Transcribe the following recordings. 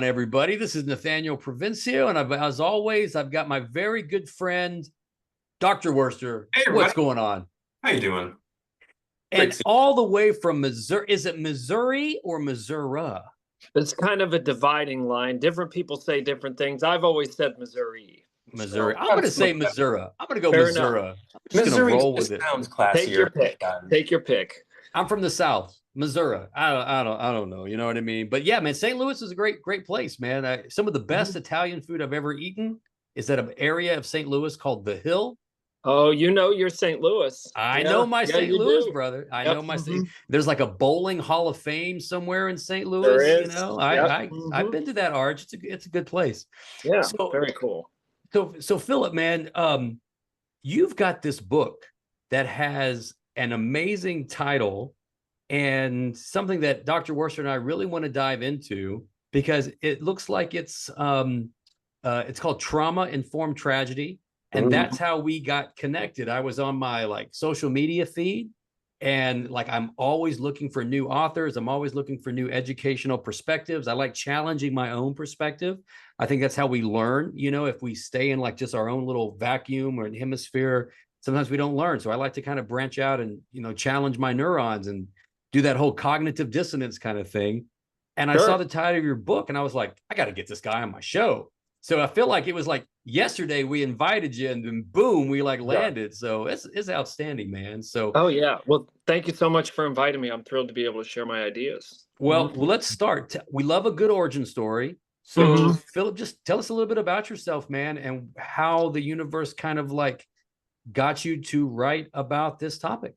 everybody? This is Nathaniel Provencio, and as always, I've got my very good friend, Dr. Worster. Hey What's everybody, going on? how you doing? Great And to see all the way from Missouri. Is it Missouri or Missouri? It's kind of a dividing line. Different people say different things. I've always said Missouri. Missouri. So I'm going to That's say much better. Missouri. I'm going to go fair enough. Missouri. I'm just going to Missouri roll with just it. sounds Take your classier. pick. Take your pick. I'm from the South, Missouri. I don't know. You know what I mean? But yeah, man, St. Louis is a great place, man. Some of the best Italian food I've ever eaten is at an area of St. Louis called the Hill. Oh, you're St. Louis. I Yeah, know my yeah, St. you Louis, do. brother. I know Yep. my St. There's like a bowling Hall of Fame somewhere in St. There Louis. You is. know, Yep. I've been to that arch. It's a good place. Yeah, So very cool. so Philip, man, you've got this book that has an amazing title and something that Dr. Worcester and I really want to dive into because it looks like it's called Trauma Informed Tragedy, and that's how we got connected. I was on my like social media feed, and like I'm always looking for new authors. I'm always looking for new educational perspectives. I like challenging my own perspective. I think that's how we learn. You know, if we stay in like just our own little vacuum or hemisphere, sometimes we don't learn. So I like to kind of branch out and challenge my neurons and do that whole cognitive dissonance kind of thing. And I saw Sure. the title of your book and I was like, I got to get this guy on my show. So I feel like it was like yesterday we invited you and then boom, we like Yeah. landed. So it's outstanding, man. So, Oh, yeah. Well, thank you so much for inviting me. I'm thrilled to be able to share my ideas. well, let's start. We love a good origin story. So, Mhm. Philip, just tell us a little bit about yourself, man, and how the universe kind of like got you to write about this topic.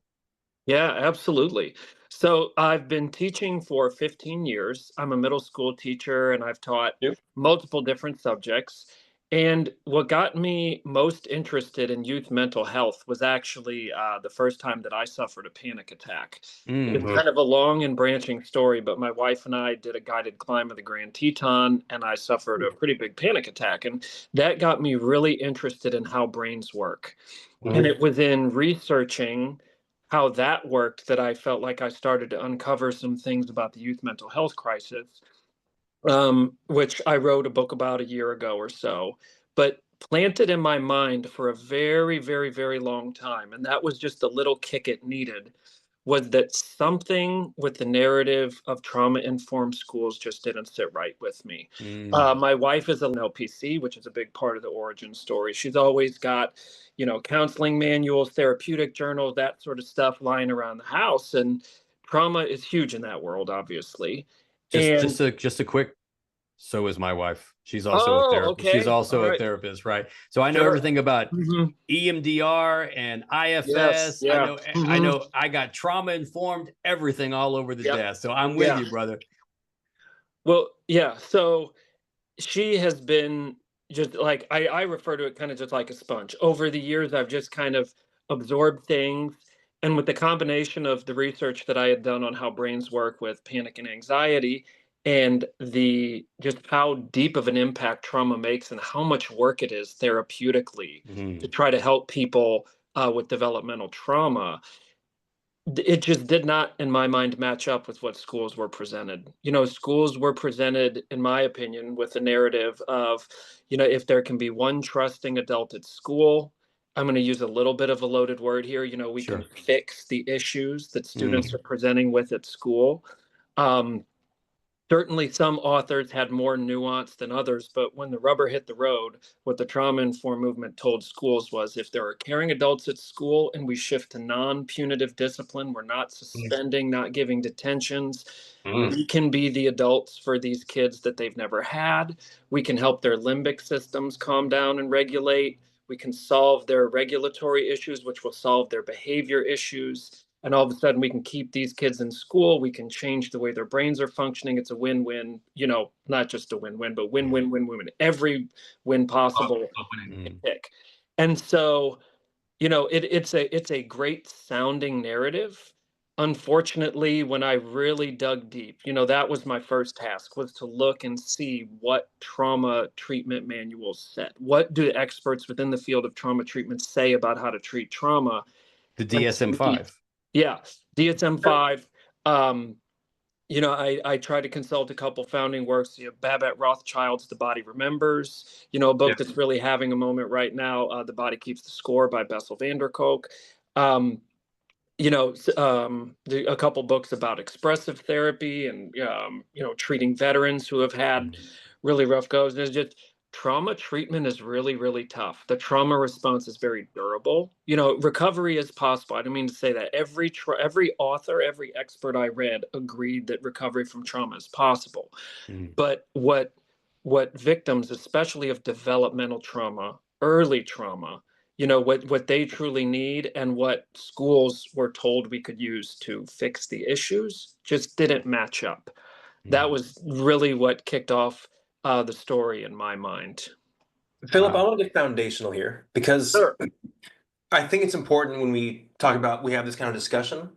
Yeah, absolutely. So I've been teaching for 15 years. I'm a middle school teacher and I've taught Yep. multiple different subjects. And what got me most interested in youth mental health was actually the first time that I suffered a panic attack. It's Mm, kind of a long and branching story, but my wife and I did a guided climb of the Grand Teton, and I suffered a pretty big panic attack. And that got me really interested in how brains work. And it was in researching how that worked that I felt like I started to uncover some things about the youth mental health crisis, which I wrote a book about a year ago or so, but planted in my mind for a very, very, very long time. And that was just a little kick it needed, was that something with the narrative of trauma informed schools just didn't sit right with me. mm. My wife is an LPC, which is a big part of the origin story. She's always got, counseling manuals, therapeutic journals, that sort of stuff lying around the house. And trauma is huge in that world, obviously. Just And just a just a quick. So is my wife. She's also a oh, therapist. She's okay. All also a right. therapist, right? So I know Sure. everything about Hmm. EMDR and Yes. IFS. I Yeah. know I Hmm. know I got trauma informed everything all over the Yep. desk. So I'm with Yeah. you, brother. Well, yeah. So she has been just like I refer to it kind of just like a sponge. Over the years, I've just kind of absorbed things. And with the combination of the research that I had done on how brains work with panic and anxiety and the just how deep of an impact trauma makes and how much work it is therapeutically to Mhm. try to help people with developmental trauma, it just did not, in my mind, match up with what schools were presented. Schools were presented, in my opinion, with a narrative of, if there can be one trusting adult at school, I'm going to use a little bit of a loaded word here, we can Sure. fix the issues that students Mm. are presenting with at school. Um, Certainly, some authors had more nuance than others, but when the rubber hit the road, what the trauma informed movement told schools was if there are caring adults at school and we shift to non punitive discipline, we're not suspending, not giving detentions. Mm. We can be the adults for these kids that they've never had. We can help their limbic systems calm down and regulate. We can solve their regulatory issues, which will solve their behavior issues. And all of a sudden, we can keep these kids in school. We can change the way their brains are functioning. It's a win-win, not just a win-win, but win-win-win-win. Every win possible Love winning. you can Mm. pick. And so, it's a great sounding narrative. Unfortunately, when I really dug deep, that was my first task, was to look and see what trauma treatment manuals said. What do experts within the field of trauma treatment say about how to treat trauma? The And DSM-5. yeah, DSM-5. Um, I tried to consult a couple founding works, Babette Rothschild's The Body Remembers, a Yeah. book that's really having a moment right now, The Body Keeps the Score by Bessel van der Kolk. Um, a couple books about expressive therapy and, treating veterans who have had really rough goes. There's just trauma treatment is really, really tough. The trauma response is very durable. Recovery is possible. I don't mean to say that every author, every expert I read agreed that recovery from trauma is possible. Mhm. But what victims, especially of developmental trauma, early trauma, what they truly need and what schools were told we could use to fix the issues just didn't match up. That Mhm. was really what kicked off the story in my mind. Philip, I Wow. want to get foundational here because Sure. I think it's important when we have this kind of discussion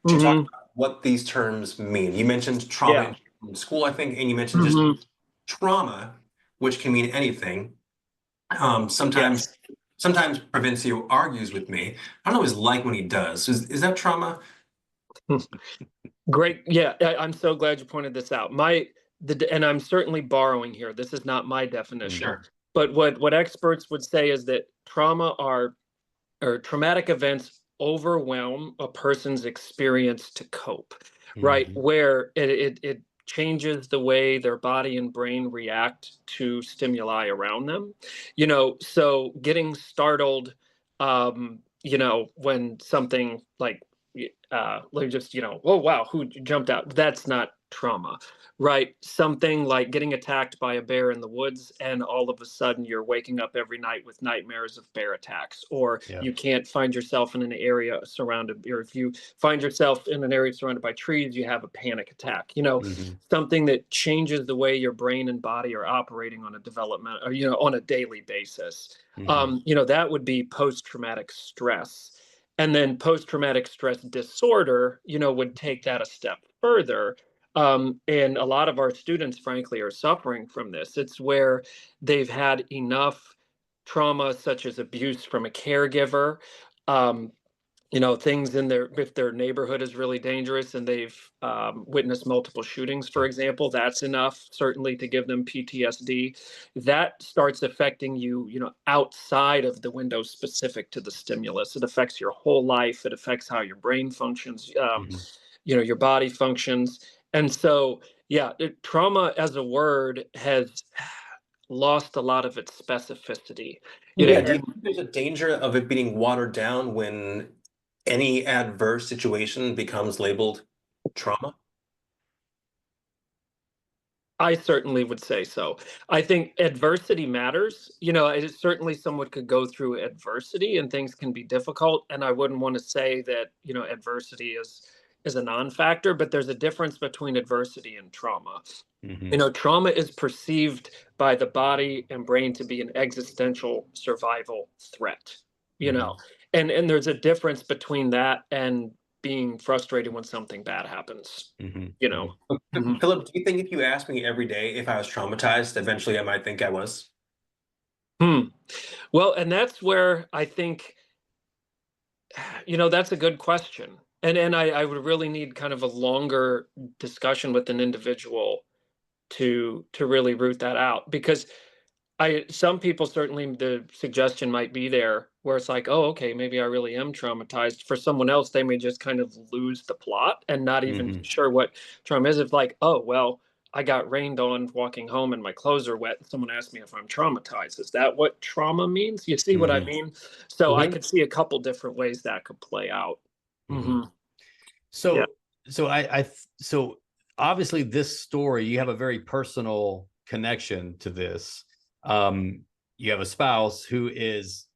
to talk Hmm. about what these terms mean. You mentioned Yeah. trauma in school, I think, and you mentioned just Hmm. trauma, which can mean anything. Sometimes, Yes. sometimes Provencio argues with me. I don't always like when he does. Is that trauma? Great. Yeah, I'm so glad you pointed this out. And I'm certainly borrowing here. This is not my definition, Sure. but what experts would say is that trauma are or traumatic events overwhelm a person's experience to cope, right? Mhm. Where it changes the way their body and brain react to stimuli around them. So getting startled, when something like just, oh wow, who jumped out? That's not trauma, right? Something like getting attacked by a bear in the woods, and all of a sudden you're waking up every night with nightmares of bear attacks, or Yeah. you can't find yourself in an area surrounded, or if you find yourself in an area surrounded by trees, you have a panic attack. Mhm. Something that changes the way your brain and body are operating on a development, or on a daily basis. Mhm. That would be post-traumatic stress. And then post-traumatic stress disorder, would take that a step further. And a lot of our students, frankly, are suffering from this. It's where they've had enough trauma, such as abuse from a caregiver, um, things in if their neighborhood is really dangerous and they've witnessed multiple shootings, for Yeah. example, that's enough certainly to give them PTSD. That starts affecting you, outside of the window specific to the stimulus. It affects your whole life. It affects how your brain functions, Mhm. your body functions. And so, yeah, trauma as a word has lost a lot of its specificity. Yeah, do you And think there's a danger of it being watered down when any adverse situation becomes labeled trauma? I certainly would say so. I think adversity matters. Certainly someone could go through adversity and things can be difficult. And I wouldn't want to say that, adversity is a non-factor, but there's a difference between adversity and trauma. Mhm. Trauma is perceived by the body and brain to be an existential survival threat, you know, Mhm. and there's a difference between that and being frustrated when something bad happens, Mhm. you know. Mhm. Mhm. Philip, do you think if you asked me every day if I was traumatized, eventually I might think I was? Hmm. Well, and that's where I think, that's a good question. And I would really need kind of a longer discussion with an individual to really root that out, because some people, certainly the suggestion might be there where it's like, oh, okay, maybe I really am traumatized. For someone else, they may just kind of lose the plot and not even Mhm. sure what trauma is. It's like, oh, well, I got rained on walking home and my clothes are wet. And someone asked me if I'm traumatized. Is that what trauma means? You see what I Mhm. mean? So I Mhm. could see a couple different ways that could play out. Mhm. Hmm. Yeah. So obviously this story, you have a very personal connection to this. Um, you have a spouse who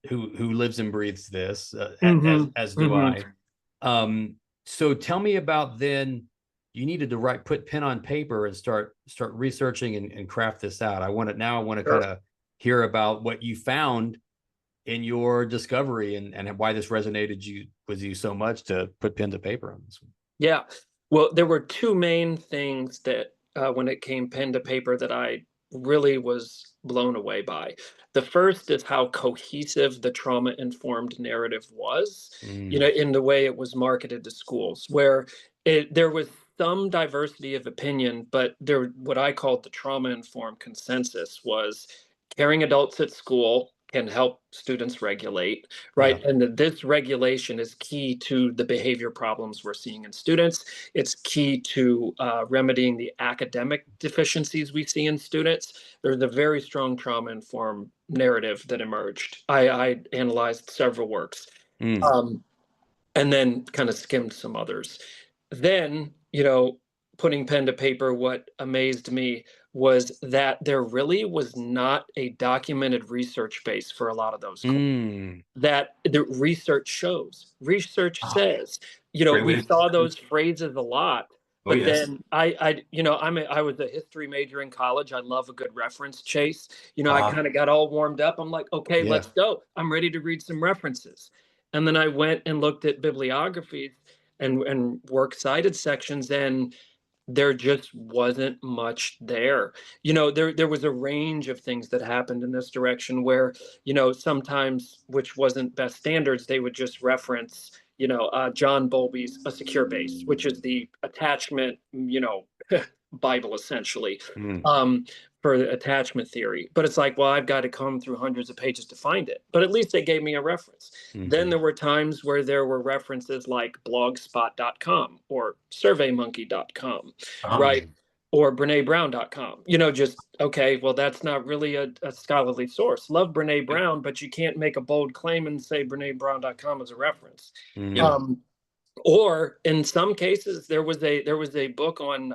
lives and breathes this, Hmm. as do Hmm. I. So tell me about then. You needed to put pen on paper and start researching and craft this out. I want to kind Sure. of hear about what you found in your discovery and why this resonated with you so much to put pen to paper on this one. Yeah. Well, there were two main things that, when it came pen to paper, that I really was blown away by. The first is how cohesive the trauma informed narrative was, Mm, in the way it was marketed to schools, where there was some diversity of opinion, but there, what I called the trauma-informed consensus was caring adults at school can help students regulate, right? Yeah. And that this regulation is key to the behavior problems we're seeing in students. It's key to remedying the academic deficiencies we see in students. There's a very strong trauma-informed narrative that emerged. I analyzed several works. Mm. And then kind of skimmed some others. Then, putting pen to paper, what amazed me was that there really was not a documented research base for a lot of those claims. Mm. That the research Oh, says, great way we to saw those phrases a lot. Oh, But yes. then I was a history major in college. I love a good reference chase. I Uh-huh. kind of got all warmed up. I'm like, okay, Yeah. let's go. I'm ready to read some references. And then I went and looked at bibliographies and works cited sections, and there just wasn't much there. There was a range of things that happened in this direction where, sometimes, which wasn't best standards, they would just reference, John Bowlby's A Secure Base, which is the attachment, Bible essentially, Mm. for attachment theory. But it's like, well, I've got to comb through hundreds of pages to find it. But at least they gave me a reference. Then Mhm. there were times where there were references like blogspot.com or surveymonkey.com, right? Or breneebrown.com. Just, okay, well, that's not really a scholarly source. Love Brene Brown, but you can't make a bold claim and say breneebrown.com is a reference. Mm. Or in some cases, there was a book on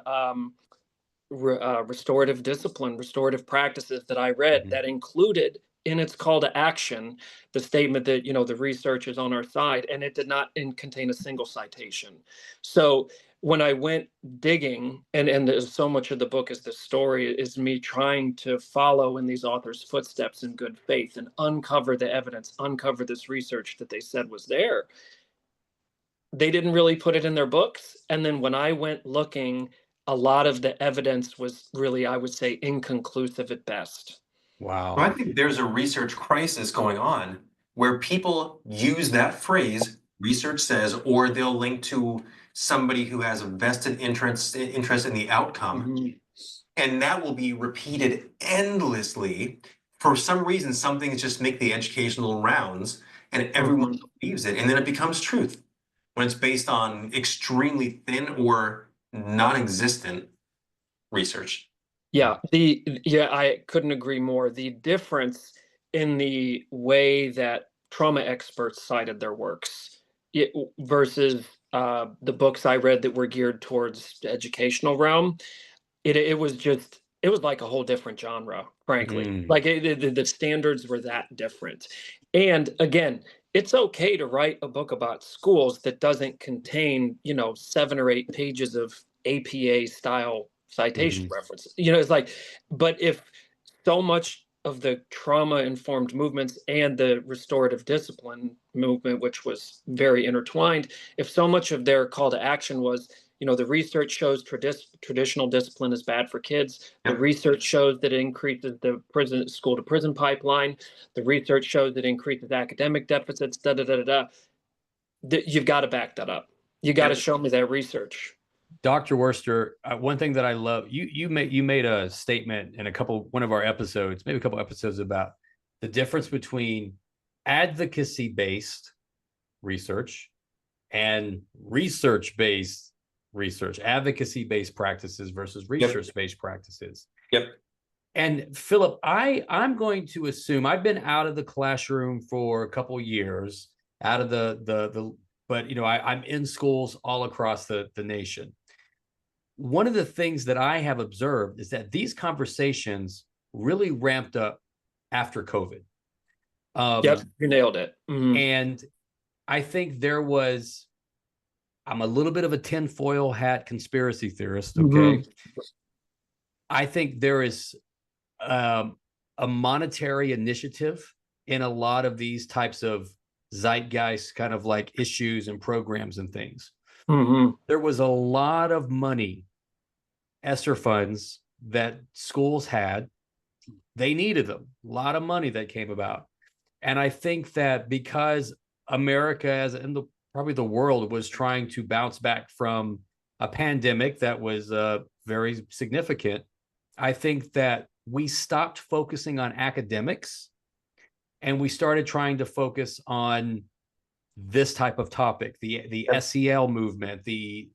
restorative discipline, restorative practices that I read Mhm. that included in its call to action the statement that the research is on our side, and it did not contain a single citation. So when I went digging, and there's so much of the book is the story is me trying to follow in these authors' footsteps in good faith and uncover the evidence, uncover this research that they said was there. They didn't really put it in their books. And then when I went looking, a lot of the evidence was really, I would say, inconclusive at best. So I Wow. think there's a research crisis going on where people use that phrase, research says, or they'll link to somebody who has a vested interest in the outcome. Mhm. And that will be repeated endlessly. For some reason, some things just make the educational rounds and everyone Mhm. believes it. And then it becomes truth when it's based on extremely thin or non-existent research. Yeah, I couldn't agree more. The difference in the way that trauma experts cited their works versus the books I read that were geared towards the educational realm, it was like a whole different genre, frankly. Mm. Like the standards were that different. And again, it's okay to write a book about schools that doesn't contain, 7 or 8 pages of APA style citation Mhm. references. It's like, but if so much of the trauma informed movements and the restorative discipline movement, which was very intertwined, if so much of their call to action was, the research shows traditional discipline is bad for kids. The Yep. research shows that it increases the prison school to prison pipeline. The research shows that it increases academic deficits. Da da da da da. You've got to back that up. You got to Yep. show me that research. Dr. Worster, one thing that I love, you made a statement in one of our episodes, maybe a couple episodes, about the difference between advocacy-based research and research-based research, advocacy-based practices versus Yep. research-based practices. Yep. And Philip, I'm going to assume I've been out of the classroom for a couple years, out of but I'm in schools all across the nation. One of the things that I have observed is that these conversations really ramped up after COVID. Yep, you nailed it. Mhm. And I think I'm a little bit of a tinfoil hat conspiracy theorist, okay? Mhm. I think there is a monetary initiative in a lot of these types of zeitgeist kind of like issues and programs and things. Mhm. There was a lot of money, ESSER funds that schools had. They needed them. A lot of money that came about. And I think that because America, probably the world, was trying to bounce back from a pandemic that was very significant, I think that we stopped focusing on academics and we started trying to focus on this type of topic, the SEL movement, the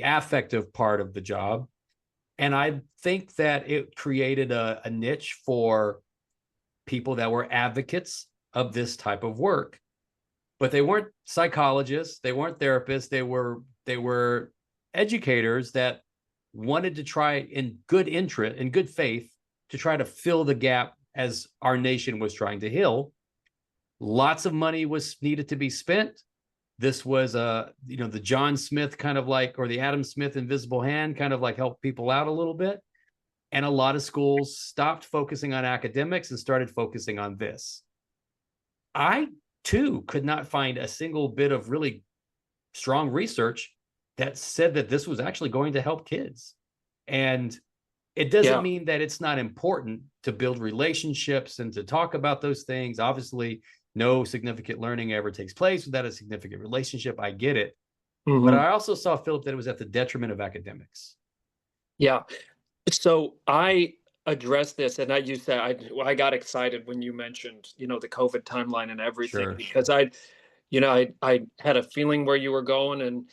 affective part of the job. And I think that it created a niche for people that were advocates of this type of work, but they weren't psychologists, they weren't therapists, they were educators that wanted to try in good interest, in good faith, to try to fill the gap as our nation was trying to heal. Lots of money was needed to be spent. This was the John Smith kind of like, or the Adam Smith invisible hand kind of like help people out a little bit. And a lot of schools stopped focusing on academics and started focusing on this. I too could not find a single bit of really strong research that said that this was actually going to help kids. And it doesn't mean that it's not important to build relationships and to talk about those things. Obviously, no significant learning ever takes place without a significant relationship. I get it. Mm-hmm. But I also saw, Philip, that it was at the detriment of academics. Yeah. So I addressed this, and you said I got excited when you mentioned, the COVID timeline and everything, because I had a feeling where you were going. And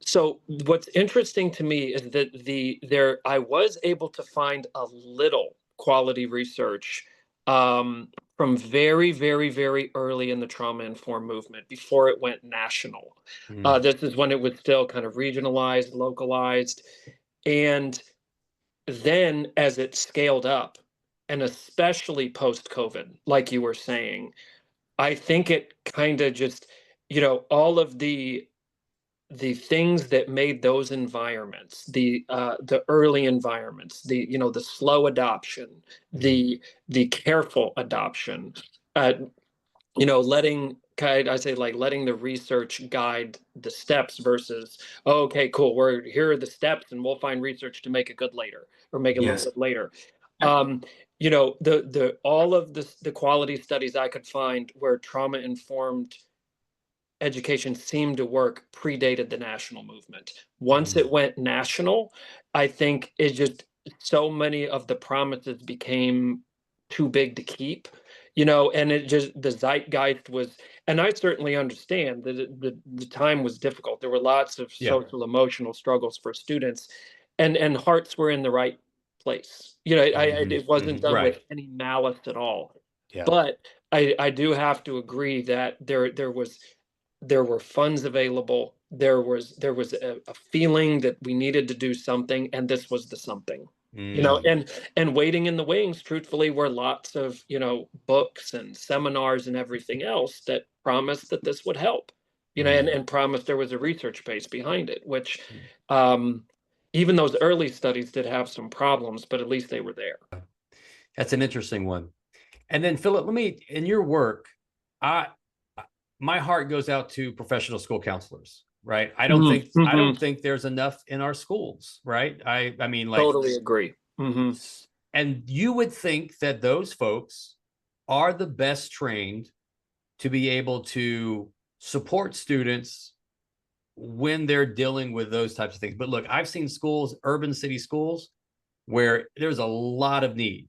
so what's interesting to me is that I was able to find a little quality research from very, very, very early in the trauma-informed movement before it went national. This is when it was still kind of regionalized, localized, and then as it scaled up, and especially post-COVID, like you were saying, I think it kind of just, all of the things that made those environments, the early environments, the slow adoption, the careful adoption, letting the research guide the steps versus, okay, cool, here are the steps and we'll find research to make it good later, or make it look good later. All of the quality studies I could find where trauma informed education seemed to work predated the national movement. Once it went national, I think so many of the promises became too big to keep, and it just, the zeitgeist was, and I certainly understand that the time was difficult. There were lots of social emotional struggles for students, and hearts were in the right place. It wasn't done with any malice at all. But I do have to agree that there were funds available. There was a feeling that we needed to do something, and this was the something. And waiting in the wings, truthfully, were lots of books and seminars and everything else that promised that this would help, and promised there was a research base behind it, which even those early studies did have some problems, but at least they were there. That's an interesting one. And then, Philip, in your work, my heart goes out to professional school counselors, right? I don't think there's enough in our schools, right? I mean, like, totally agree. And you would think that those folks are the best trained to be able to support students when they're dealing with those types of things. But look, I've seen schools, urban city schools, where there's a lot of need,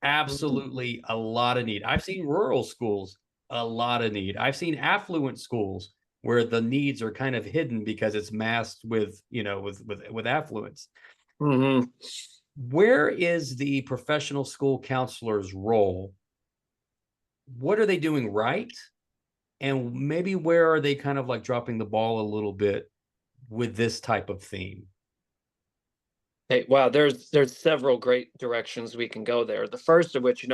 absolutely a lot of need. I've seen rural schools, a lot of need. I've seen affluent schools where the needs are kind of hidden because it's masked with affluence. Where is the professional school counselor's role? What are they doing right? And maybe where are they kind of like dropping the ball a little bit with this type of theme? Hey, wow, there's several great directions we can go there. The first of which,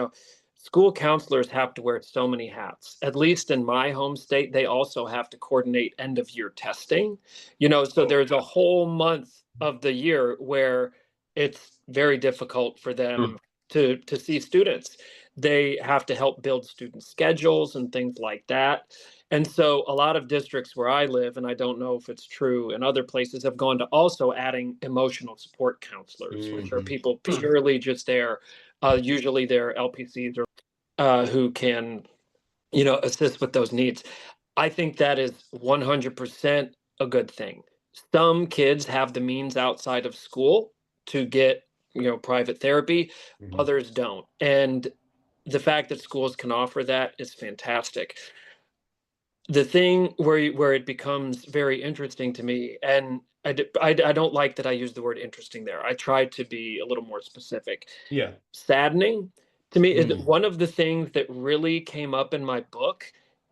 school counselors have to wear so many hats. At least in my home state, they also have to coordinate end of year testing. So there's a whole month of the year where it's very difficult for them to see students. They have to help build student schedules and things like that. And so a lot of districts where I live, and I don't know if it's true in other places, have gone to also adding emotional support counselors, which are people purely just there. Usually they're LPCs or who can, assist with those needs. I think that is 100% a good thing. some kids have the means outside of school to get, private therapy, others don't. And the fact that schools can offer that is fantastic. The thing where it becomes very interesting to me, and I don't like that I use the word interesting there. I try to be a little more specific. Yeah. Saddening to me is one of the things that really came up in my book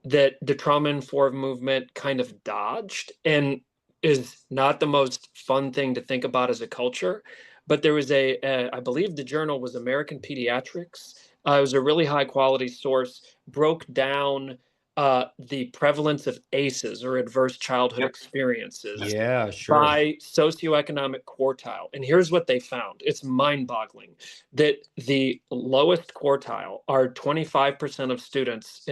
that the trauma-informed movement kind of dodged and is not the most fun thing to think about as a culture. But there was I believe the journal was American Pediatrics. It was a really high quality source, broke down the prevalence of ACEs, or adverse childhood experiences, Yeah, sure. by socioeconomic quartile. And here's what they found. It's mind-boggling that the lowest quartile are 25% of students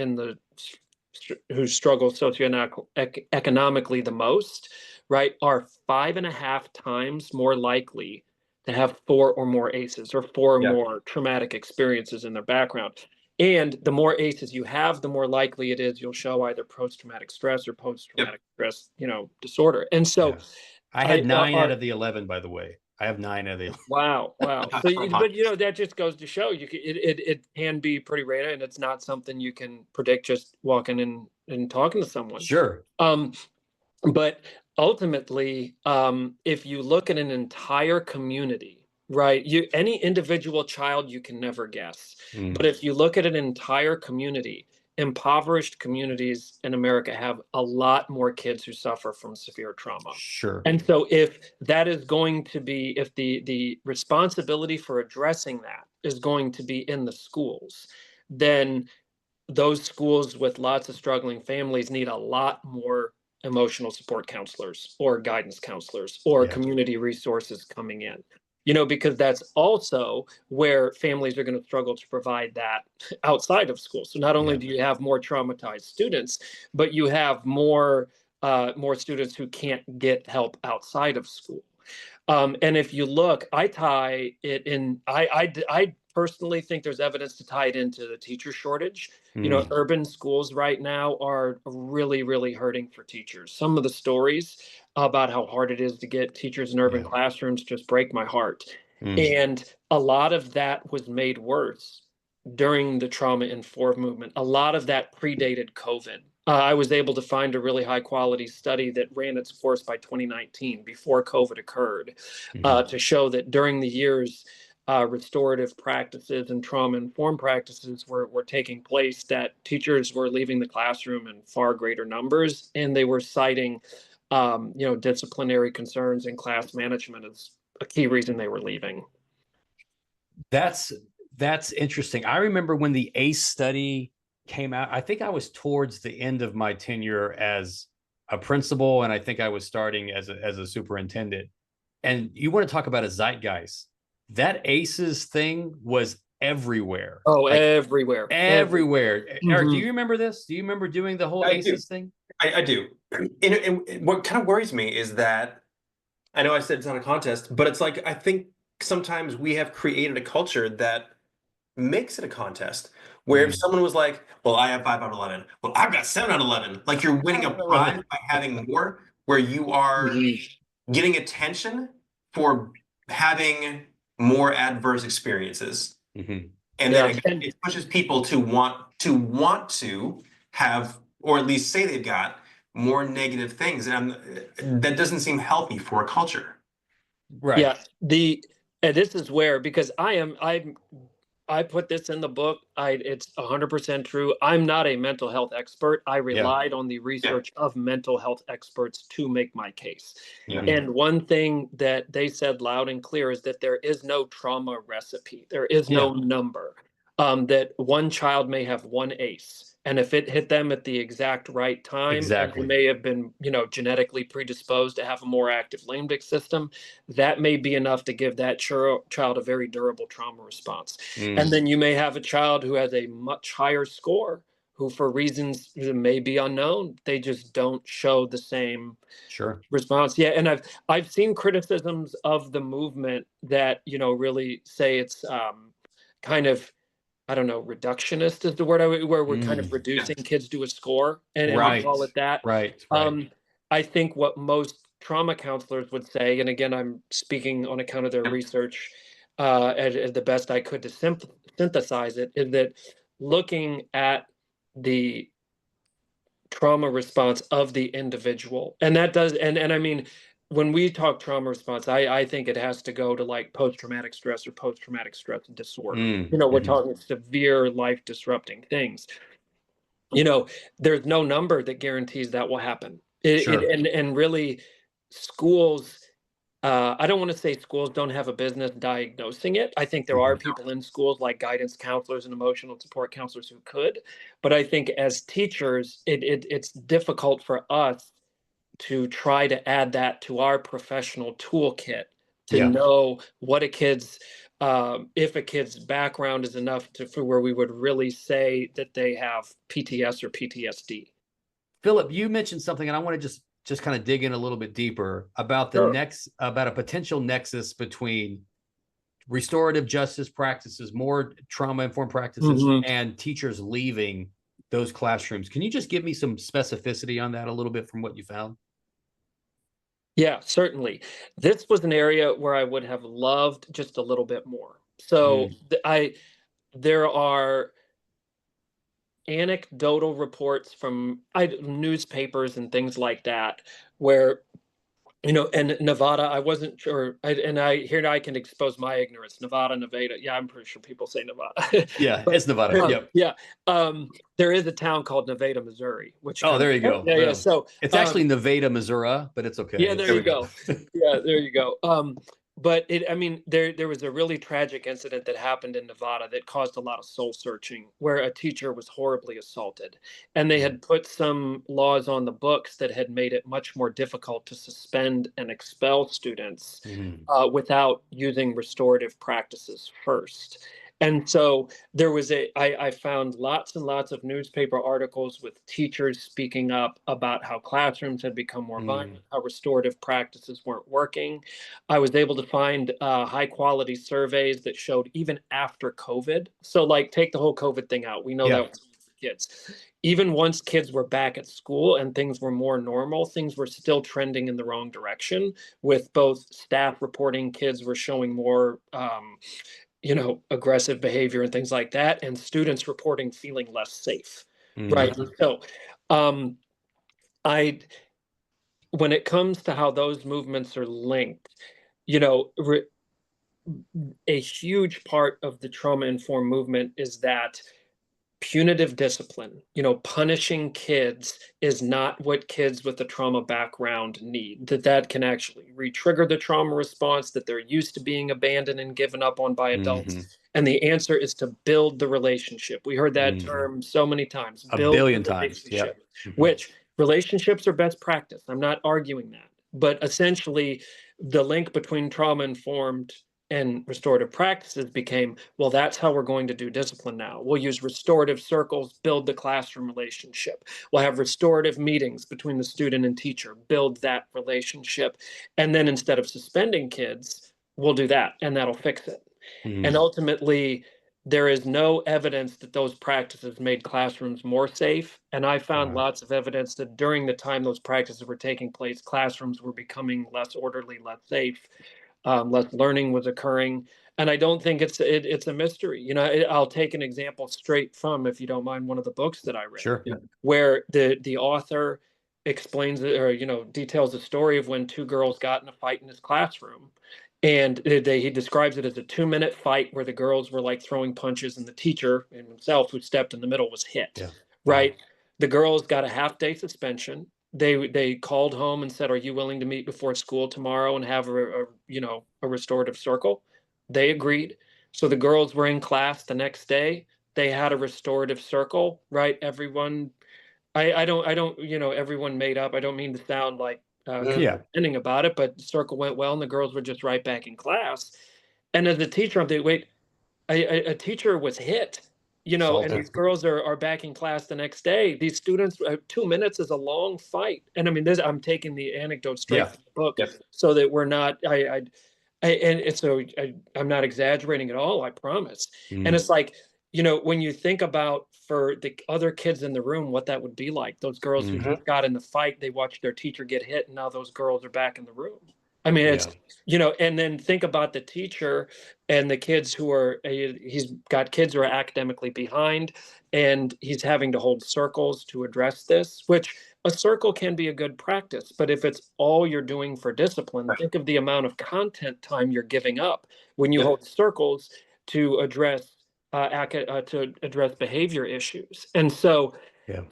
who struggle socioeconomically the most, right, are 5.5 times more likely to have 4 or more ACEs, or 4 or more traumatic experiences in their background. And the more ACEs you have, the more likely it is you'll show either post-traumatic stress or post-traumatic stress, disorder. And so I had 9 out of the 11, by the way. I have 9 out of the 11. Wow. So, but that just goes to show it can be pretty random, and it's not something you can predict just walking in and talking to someone. Sure. But ultimately, if you look at an entire community, right, any individual child you can never guess. But if you look at an entire community, impoverished communities in America have a lot more kids who suffer from severe trauma. Sure. And so if that is going to be, if the responsibility for addressing that is going to be in the schools, then those schools with lots of struggling families need a lot more emotional support counselors or guidance counselors or community resources coming in, because that's also where families are going to struggle to provide that outside of school. So not only do you have more traumatized students, but you have more students who can't get help outside of school. And if you look, I tie it in. I personally think there's evidence to tie it into the teacher shortage. Urban schools right now are really, really hurting for teachers. Some of the stories about how hard it is to get teachers in urban classrooms just break my heart. And a lot of that was made worse during the trauma-informed movement. A lot of that predated COVID. I was able to find a really high quality study that ran its course by 2019, before COVID occurred, to show that during the years restorative practices and trauma-informed practices were taking place, that teachers were leaving the classroom in far greater numbers, and they were citing disciplinary concerns and class management as a key reason they were leaving. That's interesting. I remember when the ACE study came out. I think I was towards the end of my tenure as a principal, and I think I was starting as a superintendent. And you want to talk about a zeitgeist? That ACEs thing was everywhere. Oh, like, everywhere. Eric, do you remember this? Do you remember doing the whole ACEs thing? I do. And what kind of worries me is that, I know I said it's not a contest, but it's like, I think sometimes we have created a culture that makes it a contest, where if someone was like, well, I have 5 out of 11, well, I've got 7 out of 11, like you're winning a prize by having more, where you are getting attention for having more adverse experiences. And then again, it pushes people to want to have, or at least say they've got, more negative things, and that doesn't seem healthy for a culture. Right. Yeah. And this is where, because I put this in the book. It's 100% true. I'm not a mental health expert. I relied on the research of mental health experts to make my case. And one thing that they said loud and clear is that there is no trauma recipe. There is no number. That one child may have one ACE, and if it hit them at the exact right time, and they may have been, genetically predisposed to have a more active limbic system, that may be enough to give that child a very durable trauma response. And then you may have a child who has a much higher score, who, for reasons that may be unknown, they just don't show the same response. Yeah, and I've seen criticisms of the movement that really say it's kind of, I don't know, reductionist is the word where we're kind of reducing kids to a score and we call it that. Right. I think what most trauma counselors would say, and again, I'm speaking on account of their research as the best I could to synthesize it, is that looking at the trauma response of the individual, and that does, and I mean, when we talk trauma response, I think it has to go to like post-traumatic stress or post-traumatic stress disorder. We're talking severe life disrupting things. There's no number that guarantees that will happen. And really, schools, I don't want to say schools don't have a business diagnosing it. I think there are people in schools like guidance counselors and emotional support counselors who could, but I think as teachers, it's difficult for us to try to add that to our professional toolkit to know what a kid's if a kid's background is enough for where we would really say that they have PTS or PTSD. Philip, you mentioned something, and I want to just kind of dig in a little bit deeper about about a potential nexus between restorative justice practices, more trauma-informed practices, and teachers leaving those classrooms. Can you just give me some specificity on that a little bit from what you found? Yeah, certainly. This was an area where I would have loved just a little bit more. So there are anecdotal reports from newspapers and things like that where and Nevada, I wasn't sure, I can expose my ignorance. Nevada. Yeah, I'm pretty sure people say Nevada. Yeah, it's Nevada. Yeah. There is a town called Nevada, Missouri, which there you go. Yeah. So it's actually Nevada, Missouri, but it's okay. Yeah, there you go. Yeah, there you go. But there was a really tragic incident that happened in Nevada that caused a lot of soul searching, where a teacher was horribly assaulted, and they had put some laws on the books that had made it much more difficult to suspend and expel students without using restorative practices first. And so there was I found lots and lots of newspaper articles with teachers speaking up about how classrooms had become more violent, how restorative practices weren't working. I was able to find high quality surveys that showed even after COVID. So like take the whole COVID thing out. We know that was for kids. Even once kids were back at school and things were more normal, things were still trending in the wrong direction, with both staff reporting kids were showing more aggressive behavior and things like that, and students reporting feeling less safe. Right. So when it comes to how those movements are linked, a huge part of the trauma-informed movement is that punitive discipline, punishing kids is not what kids with a trauma background need, that can actually re-trigger the trauma response, that they're used to being abandoned and given up on by adults. And the answer is to build the relationship. We heard that term so many times. A billion times. Yeah. Which relationships are best practice. I'm not arguing that. But essentially, the link between trauma-informed and restorative practices became, well, that's how we're going to do discipline now. We'll use restorative circles, build the classroom relationship. We'll have restorative meetings between the student and teacher, build that relationship. And then instead of suspending kids, we'll do that, and that'll fix it. And ultimately, there is no evidence that those practices made classrooms more safe. And I found lots of evidence that during the time those practices were taking place, classrooms were becoming less orderly, less safe. Less learning was occurring, and I don't think it's a mystery. I'll take an example straight from, if you don't mind, one of the books that I read, where the author explains or details the story of when two girls got in a fight in his classroom, and he describes it as a 2-minute fight where the girls were like throwing punches, and the teacher and himself, who stepped in the middle, was hit. Right, the girls got a half-day suspension. They called home and said, "Are you willing to meet before school tomorrow and have a restorative circle?" They agreed. So the girls were in class the next day. They had a restorative circle. Right, everyone. I don't everyone made up. I don't mean to sound like complaining about it, but the circle went well, and the girls were just right back in class. And as a teacher, I'm thinking, wait, a teacher was hit. And these girls are back in class the next day. These students, 2 minutes is a long fight. And I mean, I'm taking the anecdote straight from the book, so that we're not, I'm not exaggerating at all, I promise. And it's like, when you think about for the other kids in the room, what that would be like, those girls who Mhm. just got in the fight, they watched their teacher get hit, and now those girls are back in the room. I mean, it's, and then think about the teacher and the kids who are, he's got kids who are academically behind, and he's having to hold circles to address this, which a circle can be a good practice. But if it's all you're doing for discipline, think of the amount of content time you're giving up when you Yep. hold circles to address behavior issues. And so, Yeah.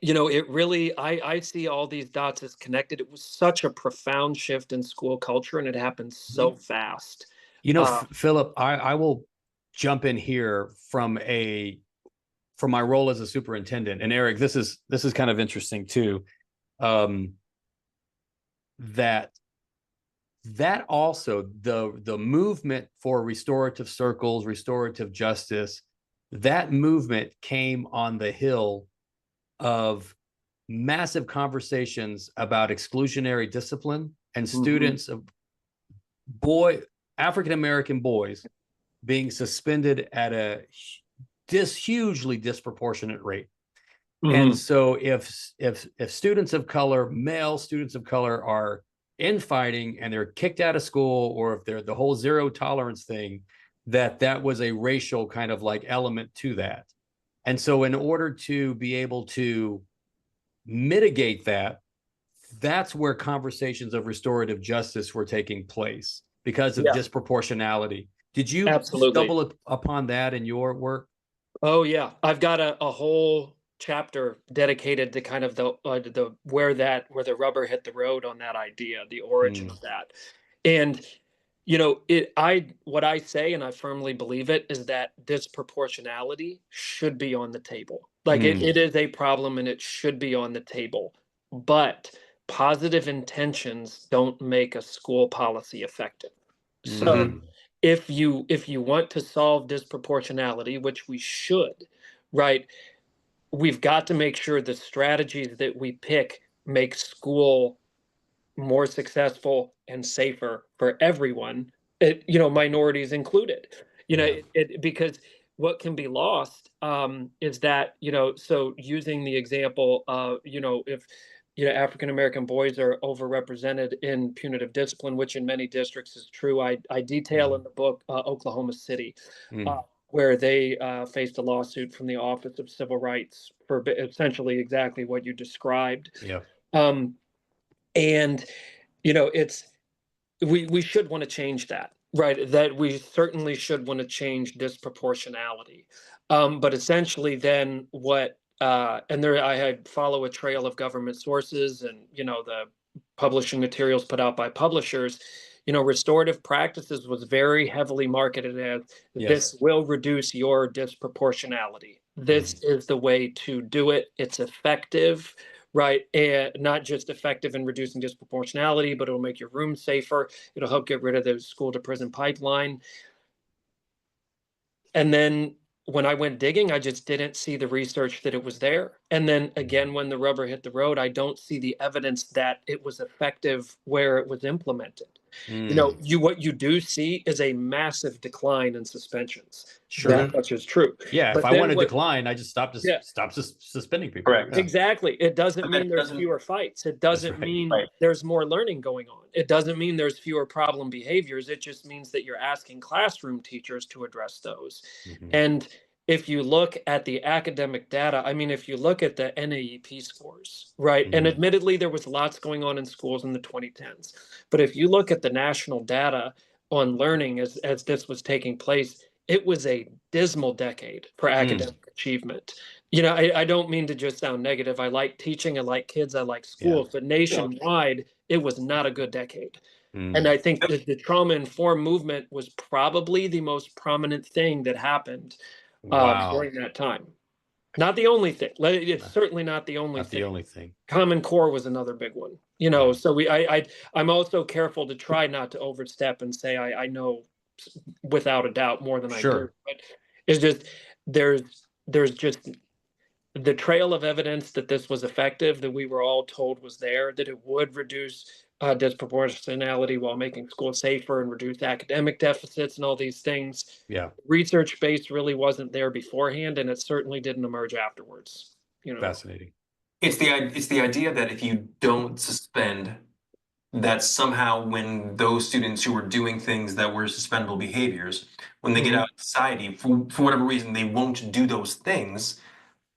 it really, I see all these dots as connected. It was such a profound shift in school culture, and it happened so fast. Philip, I will jump in here from my role as a superintendent. And Eric, this is kind of interesting too. That also the movement for restorative circles, restorative justice, that movement came on the hill of massive conversations about exclusionary discipline and students of African American boys being suspended at a hugely disproportionate rate. And so if students of color, male students of color, are infighting and they're kicked out of school, or if they're the whole zero tolerance thing, that was a racial kind of like element to that. And so in order to be able to mitigate that, that's where conversations of restorative justice were taking place because of disproportionality. Did you stumble upon that in your work? Oh yeah, I've got a whole chapter dedicated to kind of the where the rubber hit the road on that idea, the origin of that. And what I say, and I firmly believe it, is that disproportionality should be on the table. Like it is a problem and it should be on the table. But positive intentions don't make a school policy effective. So if you want to solve disproportionality, which we should, right, we've got to make sure the strategies that we pick make school more successful and safer for everyone, minorities included. Because what can be lost is that, so using the example of, if African American boys are overrepresented in punitive discipline, which in many districts is true. I detail in the book Oklahoma City, where they faced a lawsuit from the Office of Civil Rights for essentially exactly what you described. Yeah. And it's we should want to change that, right? That we certainly should want to change disproportionality. But essentially, then what? And there, I had follow a trail of government sources and the publishing materials put out by publishers. Restorative practices was very heavily marketed as this will reduce your disproportionality. This is the way to do it. It's effective, right? And not just effective in reducing disproportionality, but it'll make your room safer. It'll help get rid of the school to prison pipeline. And then when I went digging, I just didn't see the research that it was there. And then again, when the rubber hit the road, I don't see the evidence that it was effective where it was implemented. What you do see is a massive decline in suspensions. Sure. That much is true. Yeah, but if I want to decline, I just stop suspending people. Correct. Yeah. Exactly. It doesn't mean there's fewer fights. It doesn't mean there's more learning going on. It doesn't mean there's fewer problem behaviors. It just means that you're asking classroom teachers to address those. And if you look at the academic data, I mean, if you look at the NAEP scores, right? And admittedly, there was lots going on in schools in the 2010s. But if you look at the national data on learning as this was taking place, it was a dismal decade for academic achievement. I don't mean to just sound negative. I like teaching, I like kids, I like schools, but nationwide, it was not a good decade. And I think that the trauma-informed movement was probably the most prominent thing that happened during that time. Not the only thing. It's certainly not the only thing. The only thing. Common Core was another big one. So I'm also careful to try not to overstep and say I know without a doubt more than I do. But it's just there's just the trail of evidence that this was effective, that we were all told was there, that it would reduce disproportionality while making schools safer and reduce academic deficits and all these things. Yeah. Research base really wasn't there beforehand, and it certainly didn't emerge afterwards. Fascinating. It's the idea that if you don't suspend, that somehow when those students who were doing things that were suspendable behaviors, when they get out in society, for whatever reason, they won't do those things.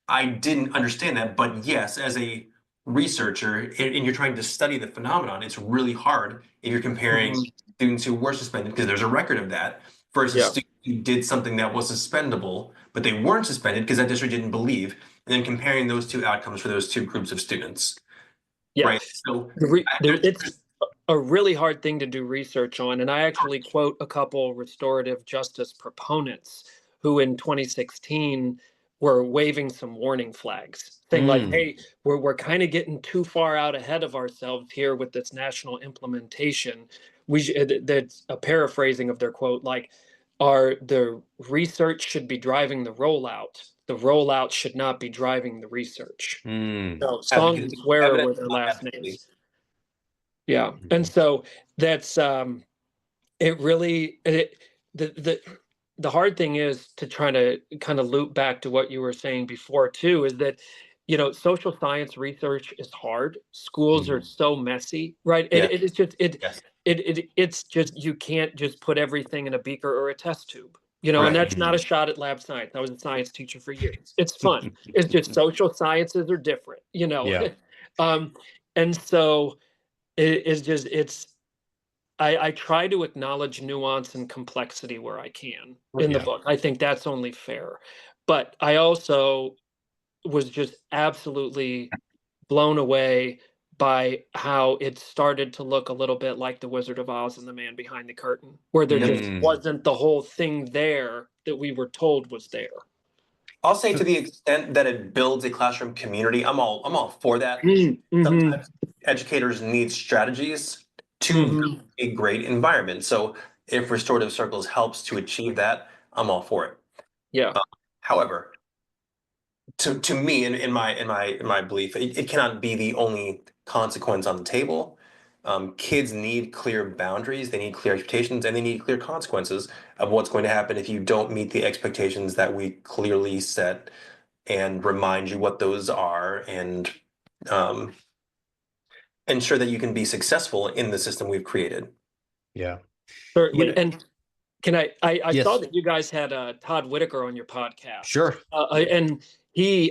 I didn't understand that, but yes, as a researcher, and you're trying to study the phenomenon, it's really hard if you're comparing students who were suspended, because there's a record of that, versus students who did something that was suspendable, but they weren't suspended because that district didn't believe, and then comparing those two outcomes for those two groups of students. Yeah. Right. So It's a really hard thing to do research on. And I actually quote a couple restorative justice proponents who in 2016 were waving some warning flags, saying like, hey, we're kind of getting too far out ahead of ourselves here with this national implementation. That's a paraphrasing of their quote, like, the research should be driving the rollout. The rollout should not be driving the research. So Song and Swear were their last names. Yeah. And so that's it really the hard thing is to try to kind of loop back to what you were saying before too, is that social science research is hard. Schools are so messy, right? It is just it's just, you can't just put everything in a beaker or a test tube. And that's not a shot at lab science. I was a science teacher for years. It's fun. It's just social sciences are different, Yeah. And so I try to acknowledge nuance and complexity where I can in the book. I think that's only fair. But I also was just absolutely blown away by how it started to look a little bit like The Wizard of Oz and the Man Behind the Curtain, where there just wasn't the whole thing there that we were told was there. I'll say, to the extent that it builds a classroom community, I'm all for that. Sometimes educators need strategies to build a great environment. So if restorative circles helps to achieve that, I'm all for it. Yeah. However, to me, in my belief, it cannot be the only consequence on the table. Kids need clear boundaries, they need clear expectations, and they need clear consequences of what's going to happen if you don't meet the expectations that we clearly set, and remind you what those are, and ensure that you can be successful in the system we've created. Yeah. Certainly. And can I Yes. saw that you guys had Todd Whitaker on your podcast. Sure. And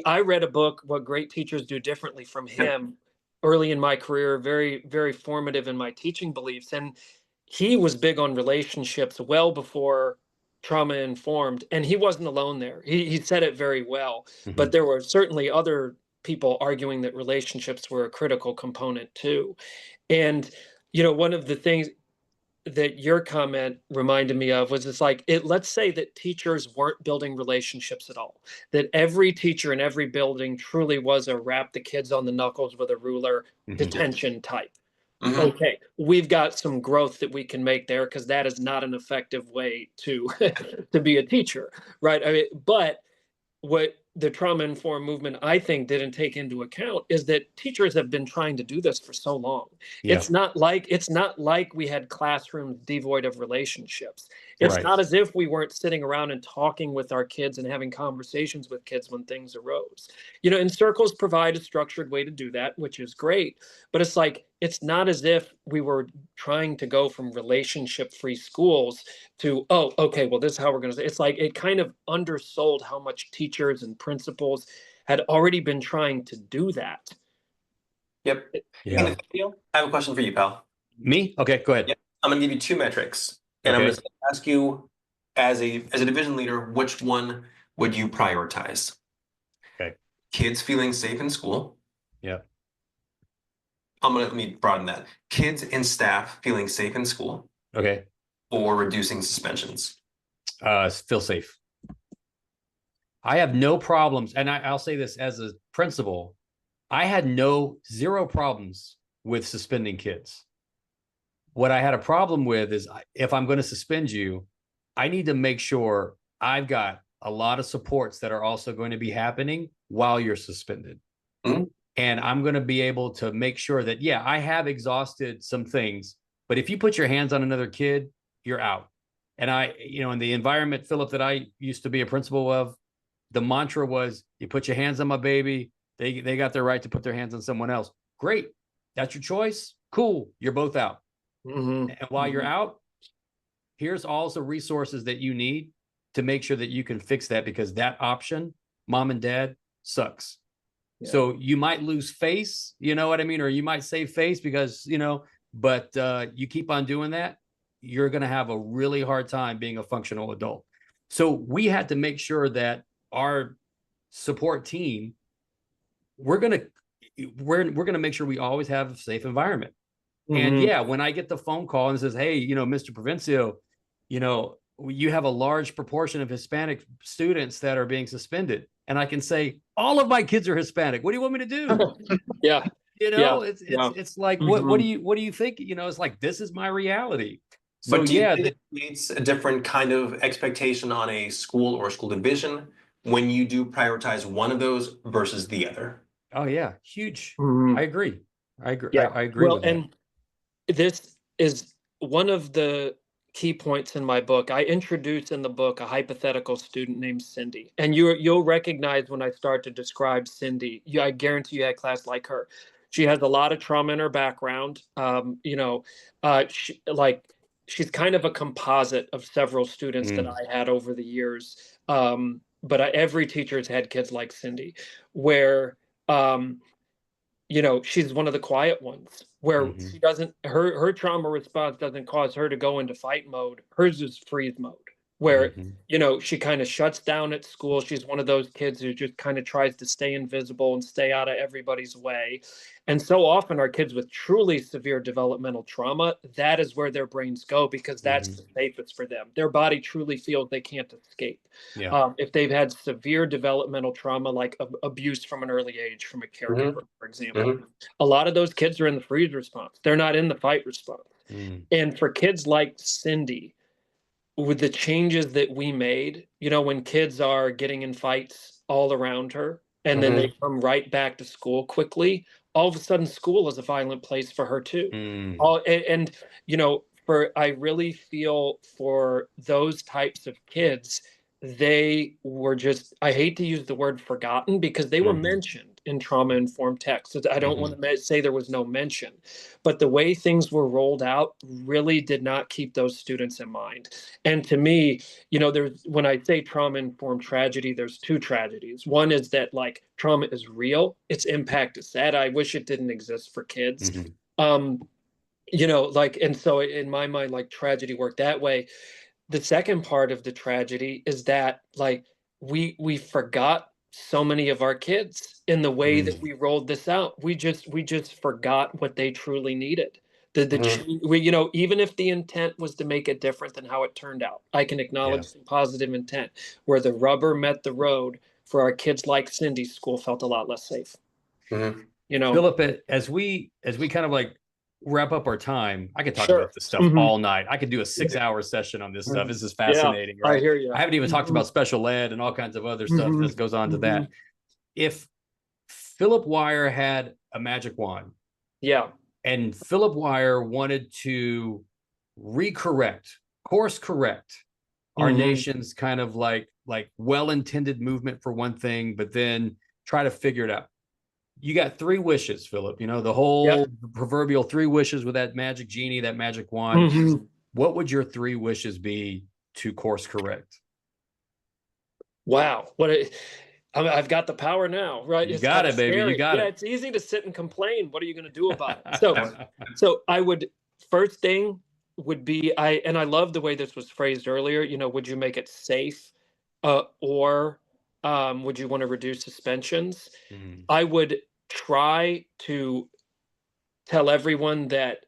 I read a book, What Great Teachers Do Differently, from him early in my career, very, very formative in my teaching beliefs. And he was big on relationships well before trauma informed. And he wasn't alone there. He said it very well. But there were certainly other people arguing that relationships were a critical component too. And, one of the things that your comment reminded me of was, it's like, let's say that teachers weren't building relationships at all, that every teacher in every building truly was a rap the kids on the knuckles with a ruler detention type. Okay, we've got some growth that we can make there, because that is not an effective way to to be a teacher, right? I mean, but what the trauma informed movement, I think, didn't take into account is that teachers have been trying to do this for so long. It's not like we had classrooms devoid of relationships. It's not as if we weren't sitting around and talking with our kids and having conversations with kids when things arose. And circles provide a structured way to do that, which is great. But it's like, it's not as if we were trying to go from relationship-free schools to, oh, okay, well, this is how we're going to say. It's like, it kind of undersold how much teachers and principals had already been trying to do that. Yep. Yeah. I have a question for you, pal. Me? Okay, go ahead. Yep. I'm going to give you two metrics, and I'm going to ask you, as a division leader, which one would you prioritize? Okay. Kids feeling safe in school. Yeah. Let me broaden that. Kids and staff feeling safe in school. Okay. Or reducing suspensions. Feel safe. I have no problems, and I'll say this as a principal, I had zero problems with suspending kids. What I had a problem with is, if I'm going to suspend you, I need to make sure I've got a lot of supports that are also going to be happening while you're suspended. and I'm going to be able to make sure that, yeah, I have exhausted some things, but if you put your hands on another kid, you're out. And in the environment, Philip, that I used to be a principal of, the mantra was, you put your hands on my baby, they got their right to put their hands on someone else. Great. That's your choice. Cool. You're both out. And while you're out, here's also resources that you need to make sure that you can fix that, because that option, mom and dad, sucks. Yeah. So you might lose face, you know what I mean? Or you might save face because, but you keep on doing that, you're going to have a really hard time being a functional adult. So we had to make sure that our support team, we're going to make sure we always have a safe environment. And yeah, when I get the phone call and it says, hey, Mr. Provencio, you have a large proportion of Hispanic students that are being suspended. And I can say, all of my kids are Hispanic. What do you want me to do? Yeah. It's like, what do you think? It's like, this is my reality. So but do you think it creates a different kind of expectation on a school or school division when you do prioritize one of those versus the other? Oh yeah, huge. I agree. Yeah. I agree with that. And this is one of the key points in my book. I introduce in the book a hypothetical student named Cindy, and you'll recognize when I start to describe Cindy. I guarantee you had class like her. She has a lot of trauma in her background. She's kind of a composite of several students that I had over the years. But every teacher has had kids like Cindy, where she's one of the quiet ones, where she doesn't, her trauma response doesn't cause her to go into fight mode. Hers is freeze mode, where, she kind of shuts down at school. She's one of those kids who just kind of tries to stay invisible and stay out of everybody's way. And so often our kids with truly severe developmental trauma, that is where their brains go, because that's the safest for them. Their body truly feels they can't escape. Yeah. If they've had severe developmental trauma, like abuse from an early age from a caregiver, for example, a lot of those kids are in the freeze response. They're not in the fight response. And for kids like Cindy, with the changes that we made, when kids are getting in fights all around her, and then they come right back to school quickly, all of a sudden school is a violent place for her too. I really feel for those types of kids, they were just, I hate to use the word forgotten, because they were mentioned in trauma-informed texts. I don't want to say there was no mention, but the way things were rolled out really did not keep those students in mind. And to me, when I say trauma-informed tragedy, there's two tragedies. One is that trauma is real, its impact is sad. I wish it didn't exist for kids. And so in my mind, tragedy worked that way. The second part of the tragedy is that we forgot so many of our kids in the way that we rolled this out. We just forgot what they truly needed. Even if the intent was to make it different than how it turned out, I can acknowledge some positive intent. Where the rubber met the road for our kids like Cindy, school felt a lot less safe. Philip, as we kind of wrap up our time, I could talk about this stuff all night. I could do a 6-hour session on this stuff. This is fascinating, right? I hear you. I haven't even talked about special ed and all kinds of other stuff that goes on to that. If Philip Wire had a magic wand, and Philip Wire wanted to course correct our nation's kind of well-intended movement for one thing, but then try to figure it out. You got 3 wishes, Philip, the whole proverbial 3 wishes with that magic genie, that magic wand. What would your 3 wishes be to course correct? Wow. I've got the power now, right? You got it, baby. Scary. You got it. It's easy to sit and complain. What are you going to do about it? So I would, first thing would be, I love the way this was phrased earlier, would you make it safe or would you want to reduce suspensions? I would try to tell everyone that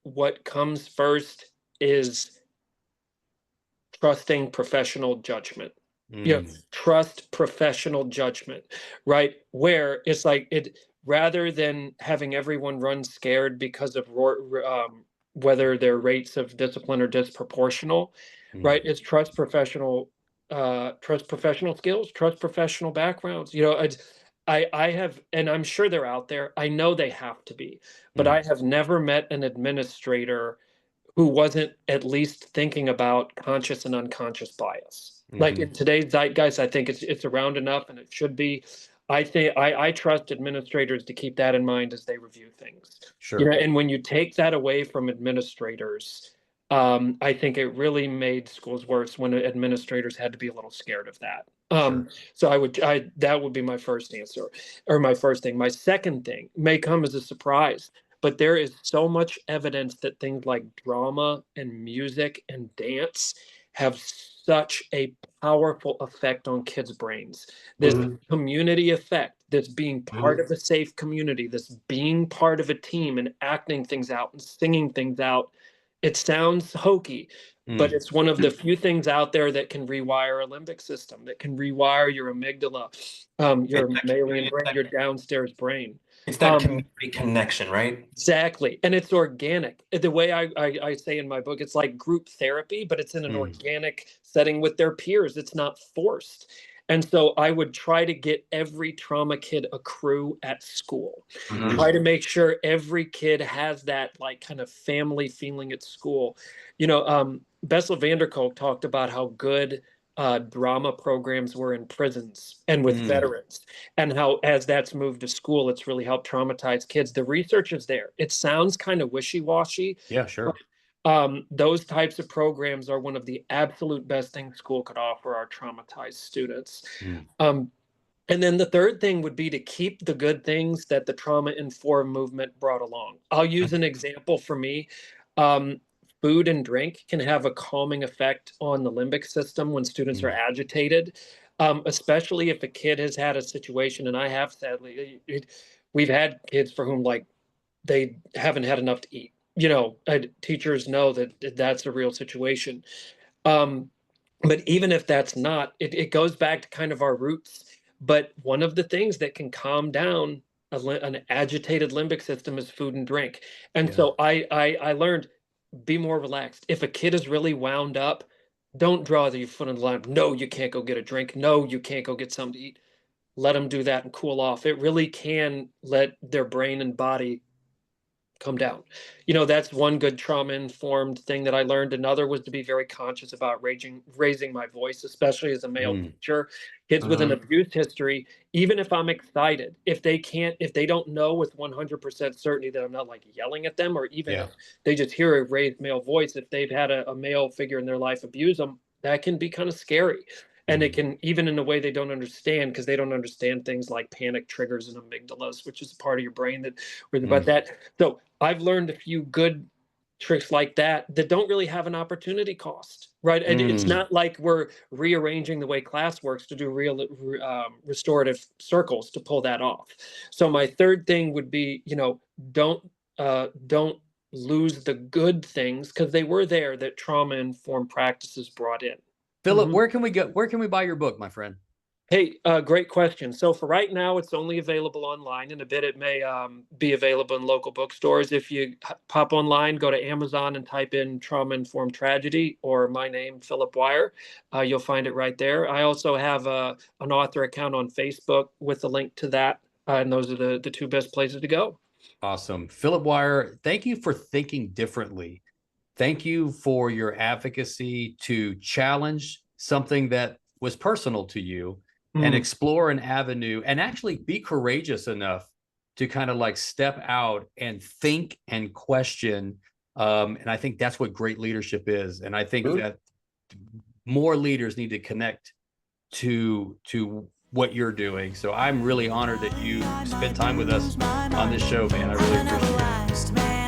what comes first is trusting professional judgment. Trust professional judgment, right? Where it's rather than having everyone run scared because of whether their rates of discipline are disproportional, right? It's trust professional skills, trust professional backgrounds. I have, and I'm sure they're out there. I know they have to be, but Mm. I have never met an administrator who wasn't at least thinking about conscious and unconscious bias. Like Mhm. in today's zeitgeist, I think it's around enough, and it should be. I trust administrators to keep that in mind as they review things. Sure. And when you take that away from administrators, I think it really made schools worse when administrators had to be a little scared of that. Sure. So that would be my first answer, or my first thing. My second thing may come as a surprise, but there is so much evidence that things like drama and music and dance have such a powerful effect on kids' brains. This Mhm. community effect, this being part Mhm. of a safe community, this being part of a team and acting things out and singing things out. It sounds hokey, but Mm. it's one of the few things out there that can rewire a limbic system, that can rewire your amygdala, your It's that mammalian community, brain, your downstairs brain. it's that Um, community connection, right? Exactly, and it's organic. The way I say in my book, it's like group therapy, but it's in an Mm. organic setting with their peers. It's not forced. And so I would try to get every trauma kid a crew at school. Mhm. Try to make sure every kid has that like kind of family feeling at school. Bessel van der Kolk talked about how good drama programs were in prisons and with Mm. veterans, and how as that's moved to school, it's really helped traumatize kids. The research is there. It sounds kind of wishy-washy, Yeah, but sure. those types of programs are one of the absolute best things school could offer our traumatized students. Mm. And then the third thing would be to keep the good things that the trauma-informed movement brought along. I'll use an example for me. Um, Food and drink can have a calming effect on the limbic system when students are Mm. agitated, especially if a kid has had a situation, and I have sadly, we've had kids for whom like they haven't had enough to eat. Teachers know that that's a real situation. Um, but even if that's not, it goes back to kind of our roots. But one of the things that can calm down an agitated limbic system is food and drink. And Yeah. so I learned, be more relaxed. If a kid is really wound up, don't draw your foot on the line. No, you can't go get a drink. No, you can't go get something to eat. Let them do that and cool off. It really can let their brain and body come down. That's one good trauma-informed thing that I learned. Another was to be very conscious about raising my voice, especially as a male Mm. teacher. Kids with an Mhm. abuse history, even if I'm excited, if they don't know with 100% certainty that I'm not like yelling at them, or even Yeah. if they just hear a raised male voice, if they've had a male figure in their life abuse them, that can be kind of scary. And it Mm. can, even in a way they don't understand, because they don't understand things like panic triggers and amygdalas, which is a part of your brain that about Mm. that. So I've learned a few good tricks like that don't really have an opportunity cost, right? And it's Mm. not like we're rearranging the way class works to do real restorative circles to pull that off. So my third thing would be, don't lose the good things, because they were there, that trauma informed practices brought in. Philip, Mhm. where can we go? Where can we buy your book, my friend? Hey, great question. So for right now, it's only available online. In a bit, it may be available in local bookstores. If you pop online, go to Amazon and type in "trauma informed tragedy" or my name, Philip Wire. You'll find it right there. I also have an author account on Facebook with a link to that, and those are the two best places to go. Awesome. Philip Wire, thank you for thinking differently. Thank you for your advocacy to challenge something that was personal to you and Mm. explore an avenue and actually be courageous enough to kind of like step out and think and question. And I think that's what great leadership is. And I think Mhm. that more leaders need to connect to what you're doing. So I'm really honored that you spent time with us on this show, man. I really appreciate it.